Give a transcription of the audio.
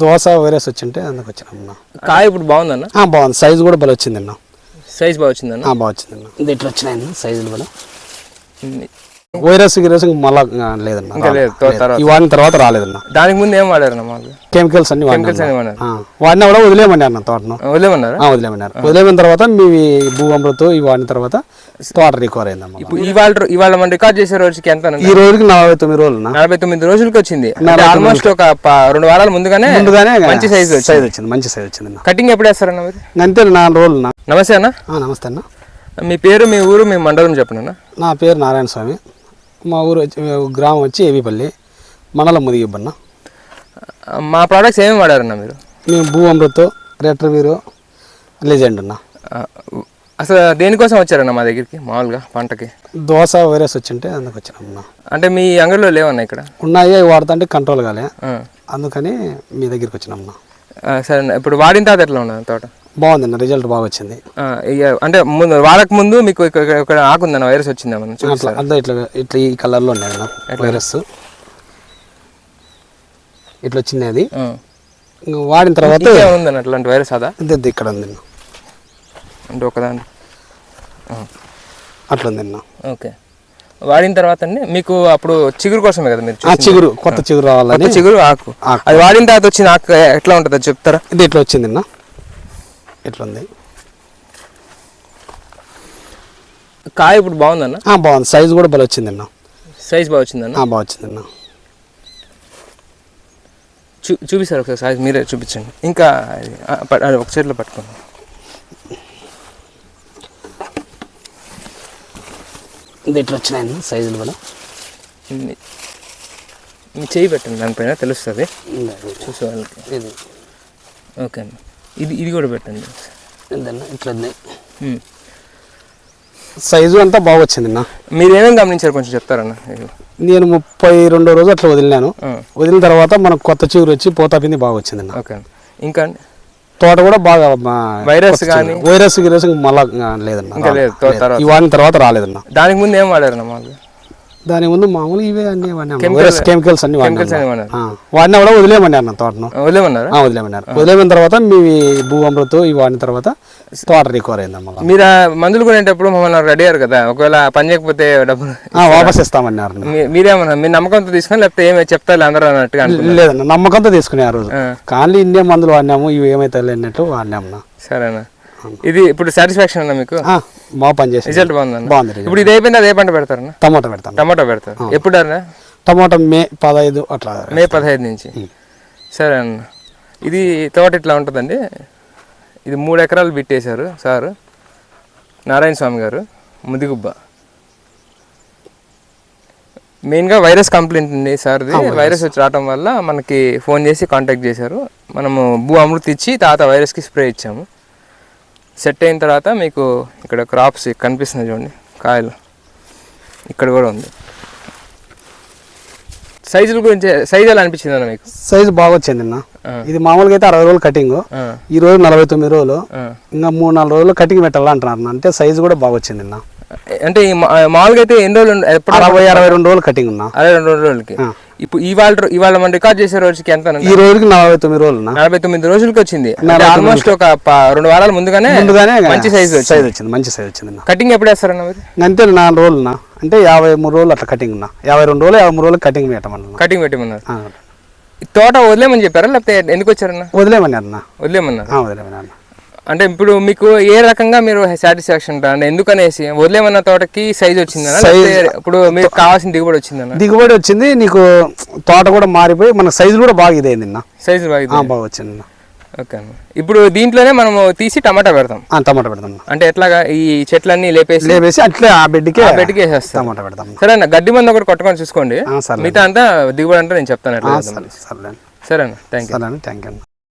Dosa virus వచ్చింటే అందుకు వచ్చినమ్మా. కాయ ఇప్పుడు బాగుందన్న? బాగుంది, సైజు కూడా బాగా వచ్చిందన్న. సైజ్ బాగా వచ్చిందన్న? బాగా వచ్చిందన్న. ఇది ఇట్లా వచ్చినాయన్న సైజులు కూడా. వైరస్ మళ్ళా లేదన్న, ఈ వాడిన తర్వాత రాలేదన్న. దానికి ముందు ఏం వాడారన్న? మాకు కెమికల్స్ అన్ని వాడినా కూడా వదిలేయమని అన్న తోటను. వదిలేమన్నారు? వదిలేమైన తర్వాత మీ భూఅమృతం ఇవి వాడిన తర్వాత తోట రికవర్ అయిందమ్మా. ఇవాళ మనం రికార్డ్ చేసే రోజుకి ఎంత? ఈ రోజుకి 49 రోజులు. 49 రోజులకి వచ్చింది. ఆల్మోస్ట్ ఒక 2 వారాల ముందుగానే మంచి సైజ్ వచ్చింది. మంచి సైజ్ వచ్చింది. కటింగ్ ఎప్పుడు వేస్తారన్న? అంతే 4 రోజులు. నమస్తే అన్న. నమస్తే అన్న. మీ పేరు, మీ ఊరు, మీ మండలం చెప్పండి అన్న. నా పేరు నారాయణ స్వామి. మా ఊరు గ్రామం వచ్చి ఏవిపల్లి, మండలం ముదిగిబ్బన్న. మా ప్రోడక్ట్స్ ఏమేమి వాడారన్న మీరు? మేము భూఅమృతం, రెట్రవీరు, లెజెండ్ అన్న. అసలు దేనికోసం వచ్చారన్న మా దగ్గరికి? మామూలుగా పంటకి దోశ వైరస్ వచ్చింటే అందుకు వచ్చినమ్మా. అంటే మీ అంగడిలో లేవన్నా? ఇక్కడ ఉన్నాయి, వాడుతుంటే కంట్రోల్ కాలే, అందుకని మీ దగ్గరికి వచ్చినమ్మా. సరే, ఇప్పుడు వాడిన తర్వాత ఎట్లా ఉన్నది తోట? బాగుందన్న, రిజల్ట్ బాగా వచ్చింది. అంటే ముందు వాడక ముందు మీకు ఇక్కడ ఆకుందన్న వైరస్ వచ్చిందన్న? అంతా ఇట్లా ఇట్లా ఈ కలర్లో ఉన్నాయన్న వైరస్, ఇట్లా వచ్చింది. అది వాడిన తర్వాత ఉందన్న అట్లాంటి వైరస్? అదా ఇక్కడ ఉంది అంటే ఒకదాని అట్లా ఉందన్న. ఓకే, వాడిన తర్వాత అండి మీకు అప్పుడు చిగురు కోసమే కదా మీరు? చిగురు, కొత్త చిగురు రావాలని. చిగురు ఆకు అది వాడిన తర్వాత వచ్చిన ఆకు ఎట్లా ఉంటుంది చెప్తారా? ఇది ఇట్లా వచ్చిందన్న, ఇట్లా ఉంది. కాయ ఇప్పుడు బాగుందన్న? బాగుంది, సైజు కూడా బాగా వచ్చిందన్న. సైజ్ బాగా వచ్చిందన్న? బాగా వచ్చిందన్న. చూపిస్తారు ఒకసారి సైజ్ మీరే చూపించండి. ఇంకా ఒక చేతిలో పట్టుకోండి. ఇది ఇట్లా వచ్చినాయన్న సైజులు కూడా. మీ చేయి పెట్టండి దానిపైన, తెలుస్తుంది చూసే వాళ్ళకి. ఓకే అన్న, ఇది కూడా పెట్టండి. ఇట్లా సైజు అంతా బాగా వచ్చిందన్న. మీరు ఏమేమి గమనించారు కొంచెం చెప్తారన్న? నేను 32 రోజు అట్లా వదిలినాను. వదిలిన తర్వాత మనకు కొత్త చిగురు వచ్చి పోతా పిండి బాగా వచ్చిందన్న. ఓకే, ఇంకా తోట కూడా బాగా వైరస్ కానీ వైరస్ మళ్ళా లేదన్న. ఈ వాడిన తర్వాత రాలేదన్న. దానికి ముందు ఏం వాడారన్న? మాకు దాని ముందు మామూలు ఇవే అన్ని కెమికల్స్ అన్ని వాడినా కూడా వదిలేయమని అన్న తోటను. వదిలేమన్నారు. వదిలేమైన తర్వాత మీ భూఅమృతం ఇవి వాడిన తర్వాత తోట రికవర్ అయిందమ్మా. మీరు మందులు కొనేటప్పుడు మమ్మల్ని రెడీ అయ్యారు కదా, ఒకవేళ పని చేయకపోతే డబ్బులు వాపస్ ఇస్తామన్నారు. మీరేమన్నా మీ నమ్మకంతో తీసుకుని లేకపోతే ఏమైనా చెప్తారు అందరూ అన్నట్టుగా? లేదన్న, నమ్మకంతో తీసుకునే ఆ రోజు. కానీ ఇన్నే మందులు వాడినాము, ఇవి ఏమైతే అన్నట్టు వాడినామన్నా. సరేనా, ఇది ఇప్పుడు సాటిస్ఫాక్షన్ అన్న మీకు? బాగా పనిచేసి రిజల్ట్ బాగుంది. బాగుంది. ఇప్పుడు ఇది అయిపోయింది, అదే పంట పెడతారన్న? టమాటో పెడతాను. టమాటో పెడతారు ఎప్పుడు అన్న? టమాటో మే 15 అట్లా. మే 15 నుంచి. సరే అన్న, ఇది తోట ఇట్లా ఉంటుందండి. ఇది 3 ఎకరాలు బిట్టేశారు సార్ నారాయణ స్వామి గారు, ముదిగుబ్బ. మెయిన్గా వైరస్ కంప్లైంట్ ఉంది సార్ది. వైరస్ వచ్చి రావడం వల్ల మనకి ఫోన్ చేసి కాంటాక్ట్ చేశారు. మనము భూ అమృతి ఇచ్చి తర్వాత వైరస్కి స్ప్రే ఇచ్చాము. సెట్ అయిన తర్వాత మీకు ఇక్కడ క్రాప్స్ కనిపిస్తున్నాయి చూడండి, కాయలు ఇక్కడ కూడా ఉంది. సైజుల గురించి సైజ్ ఎలా అనిపించింది అన్న మీకు? సైజు బాగా వచ్చింది అన్న. ఇది మామూలుగా అయితే 60 రోజులు కటింగ్, ఈ రోజు 49 రోజులు, ఇంకా 3-4 రోజులు కటింగ్ పెట్టాలంటున్నారు. అంటే సైజు కూడా బాగా వచ్చింది అన్న. అంటే మామూలుగా అయితే ఎన్ని రోజులు? 60-62 రోజులు కటింగ్ ఉన్నా. 62 రోజులకి. ఇప్పుడు ఇవాళ మనం రికార్డ్ చేసే రోజుకి ఎంత? ఈ రోజుకి 49 రోజులు. 49 రోజులకి వచ్చింది. ఆల్మోస్ట్ ఒక 2 వారాల ముందుగానే మంచి సైజ్ వచ్చింది. మంచి సైజ్ వచ్చింది. కటింగ్ ఎప్పుడు వేస్తారన్న మీరు? అంతే 4 రోజులు, అంటే 53 రోజులు అట్లా కటింగ్ ఉన్నా. 52 రోజులు 53 రోజులు కటింగ్ పెట్టమన్నా. కటింగ్ పెట్టమన్నారు. తోట వదిలేమని చెప్పారా లేకపోతే ఎందుకు వచ్చారన్న? వదిలేమన్నారు. వదిలేమన్నారు. అంటే ఇప్పుడు మీకు ఏ రకంగా మీరు సాటిస్ఫాక్షన్ అంటే ఎందుకనేసి వదిలేమన్న తోటకి సైజ్ వచ్చిందన్న? ఇప్పుడు మీకు కావాల్సిన దిగుబడి వచ్చిందన్న? దిగుబడి వచ్చింది, నీకు తోట కూడా మారిపోయి మన సైజు కూడా బాగా ఇదైంది. సైజు బాగా వచ్చింది. ఓకే అన్న, ఇప్పుడు దీంట్లోనే మనం తీసి టమాటా పెడతాం. టమాటా పెడతాం అంటే ఎట్లాగా ఈ చెట్లన్నీ లేపేసి అట్లే ఆ బెడ్కి వేసేస్తాం. టమాటా పెడతాం. సరే అన్న, గడ్డి మందు ఒకటి కొట్టుకొని చూసుకోండి. మిగతా అంతా దిగుబడి అంటే నేను చెప్తాను. సరే అన్న, థ్యాంక్ యూ. Thank you.